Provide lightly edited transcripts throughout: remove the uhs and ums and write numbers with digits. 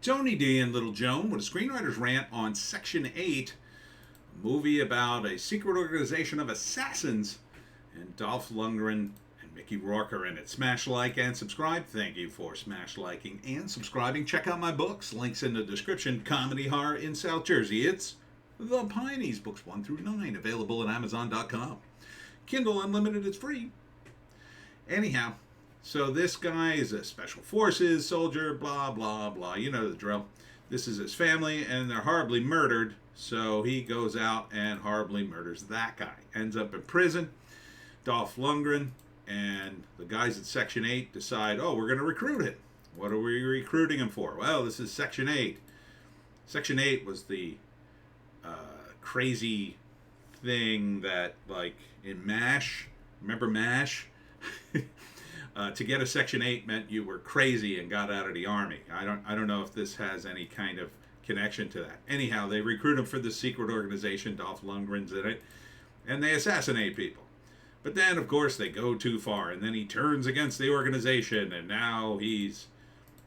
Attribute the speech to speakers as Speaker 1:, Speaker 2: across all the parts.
Speaker 1: Tony D and Little Joan with a screenwriter's rant on Section 8, a movie about a secret organization of assassins, and Dolph Lundgren and Mickey Rourke are in it. Smash like and subscribe. Thank you for smash liking and subscribing. Check out my books. Links in the description. Comedy Horror in South Jersey. It's The Pineys, books 1 through 9, available at Amazon.com. Kindle Unlimited is free. Anyhow, so this guy is a special forces soldier, blah, blah, blah. You know the drill. This is his family, and they're horribly murdered. So he goes out and horribly murders that guy. Ends up in prison. Dolph Lundgren and the guys at Section 8 decide, oh, we're going to recruit him. What are we recruiting him for? Well, this is Section 8. Section 8 was the crazy thing that, like, in MASH, remember MASH? To get a Section 8 meant you were crazy and got out of the army. I don't know if this has any kind of connection to that. Anyhow, they recruit him for this secret organization. Dolph Lundgren's in it, and they assassinate people. But then, of course, they go too far, and then he turns against the organization, and now he's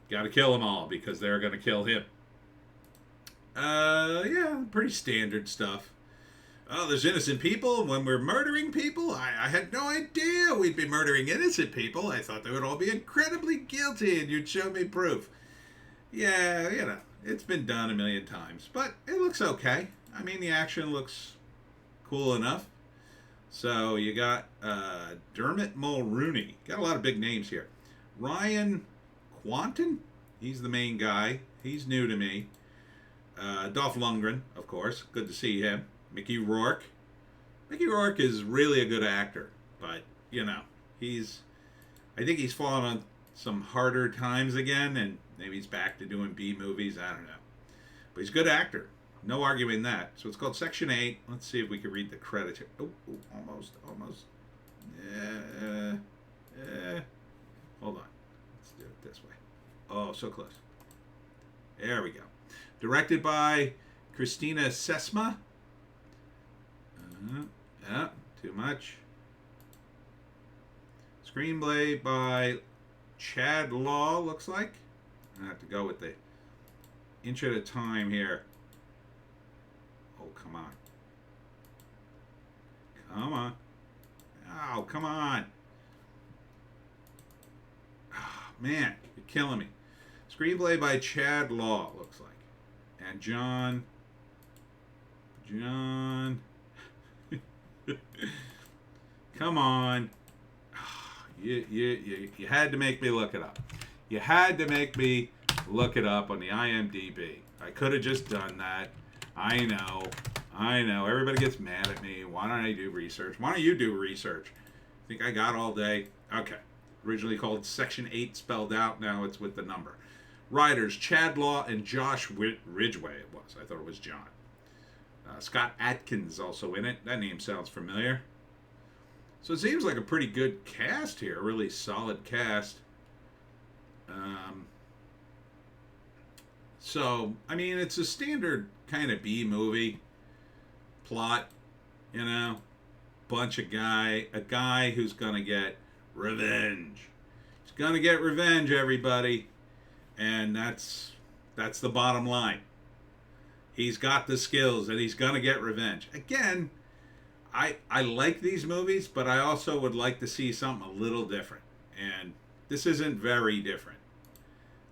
Speaker 1: got to kill them all because they're going to kill him. Yeah, pretty standard stuff. Oh, there's innocent people when we're murdering people? I had no idea we'd be murdering innocent people. I thought they would all be incredibly guilty and you'd show me proof. Yeah, you know, it's been done a million times, but it looks okay. I mean, the action looks cool enough. So you got Dermot Mulrooney. Got a lot of big names here. Ryan Quanten, he's the main guy. He's new to me. Dolph Lundgren, of course. Good to see him. Mickey Rourke. Mickey Rourke is really a good actor, but, you know, I think he's fallen on some harder times again, and maybe he's back to doing B movies. I don't know. But he's a good actor. No arguing that. So it's called Section 8. Let's see if we can read the credits here. Oh, almost. Hold on. Let's do it this way. Oh, so close. There we go. Directed by Christina Sesma. Yeah, too much. Screenplay by Chad Law, looks like. I have to go with the inch at a time here. Oh, come on. Come on. Oh, come on. Oh, man, you're killing me. Screenplay by Chad Law, looks like. And John. Come on. You had to make me look it up. You had to make me look it up on the IMDb. I could have just done that. I know. Everybody gets mad at me. Why don't I do research? Why don't you do research? Think I got all day? Okay. Originally called Section 8 spelled out. Now it's with the number. Writers, Chad Law and Josh Ridgway it was. I thought it was John. Scott Adkins also in it. That name sounds familiar. So it seems like a pretty good cast here. A really solid cast. So, I mean, it's a standard kind of B movie plot. You know, a guy who's going to get revenge. He's going to get revenge, everybody. And that's the bottom line. He's got the skills and he's going to get revenge. Again, I like these movies, but I also would like to see something a little different. And this isn't very different.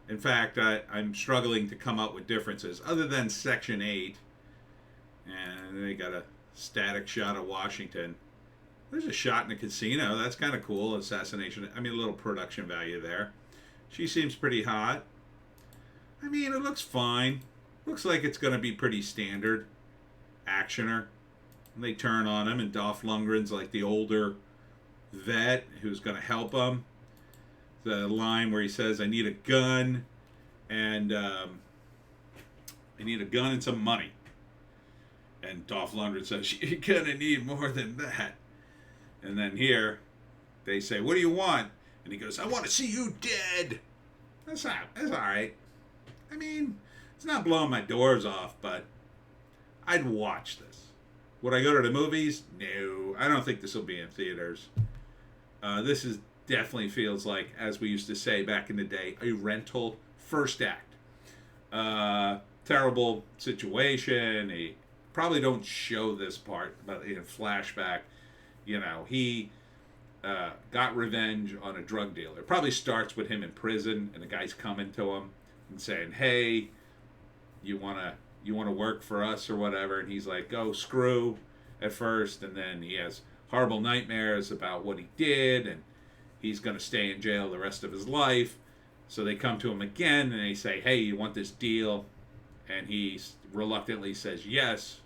Speaker 1: In fact, I'm struggling to come up with differences other than Section 8. And they got a static shot of Washington. There's a shot in a casino. That's kind of cool. Assassination. I mean, a little production value there. She seems pretty hot. I mean, it looks fine. Looks like it's going to be pretty standard actioner. And they turn on him, and Dolph Lundgren's like the older vet who's going to help him. The line where he says, I need a gun, and I need a gun and some money. And Dolph Lundgren says, you're going to need more than that. And then here, they say, what do you want? And he goes, I want to see you dead. That's all right. I mean, it's not blowing my doors off, but I'd watch this. Would I go to the movies? No. I don't think this will be in theaters. This is definitely feels like, as we used to say back in the day, a rental first act. Terrible situation. He probably don't show this part, but in flashback, he got revenge on a drug dealer. It probably starts with him in prison, and the guy's coming to him and saying, "Hey, you wanna work for us or whatever?" And he's like, "Go screw," at first, and then he has horrible nightmares about what he did, and he's gonna stay in jail the rest of his life. So they come to him again and they say, "Hey, you want this deal?" And he reluctantly says yes.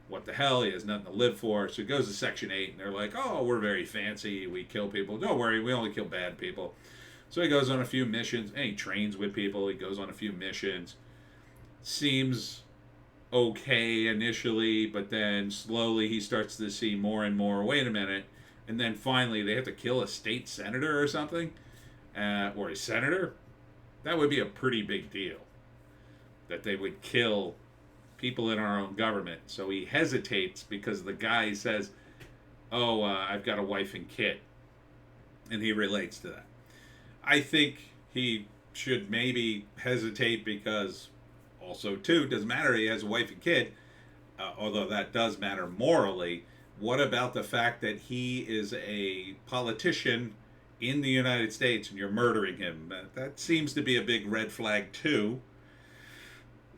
Speaker 1: What the hell? He has nothing to live for. So he goes to Section 8, and they're like, "Oh, we're very fancy. We kill people. Don't worry, we only kill bad people." So he goes on a few missions, and he trains with people. He goes on a few missions. Seems okay initially, but then slowly he starts to see more and more. Wait a minute. And then finally, they have to kill a state senator or something, or a senator. That would be a pretty big deal, that they would kill people in our own government. So he hesitates because the guy says, "Oh, I've got a wife and kid," and he relates to that. I think he should maybe hesitate because, also too, it doesn't matter, he has a wife and kid, although that does matter morally. What about the fact that he is a politician in the United States and you're murdering him? That seems to be a big red flag too.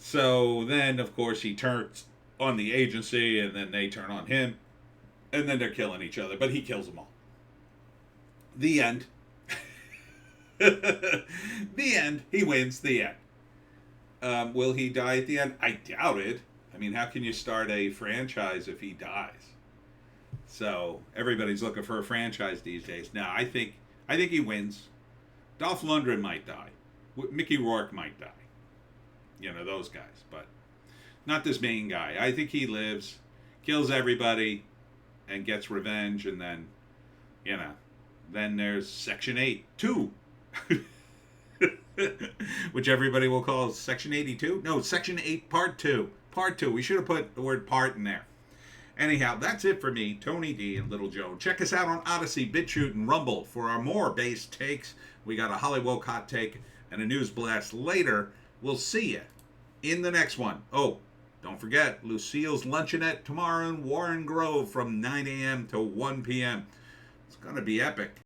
Speaker 1: So then, of course, he turns on the agency, and then they turn on him, and then they're killing each other. But he kills them all. The end. The end. He wins. The end. Will he die at the end? I doubt it. I mean, how can you start a franchise if he dies? So everybody's looking for a franchise these days. Now, I think he wins. Dolph Lundgren might die. Mickey Rourke might die. Those guys. But not this main guy. I think he lives, kills everybody, and gets revenge, and then, then there's Section 8, 2. Which everybody will call Section 82. No, Section 8, Part 2. Part 2. We should have put the word part in there. Anyhow, that's it for me, Tony D and Little Joe. Check us out on Odysee, Bitchute, and Rumble for our more base takes. We got a Hollywoke hot take and a news blast later. We'll see you in the next one. Oh, don't forget, Lucille's Luncheonette tomorrow in Warren Grove from 9 a.m. to 1 p.m. It's going to be epic.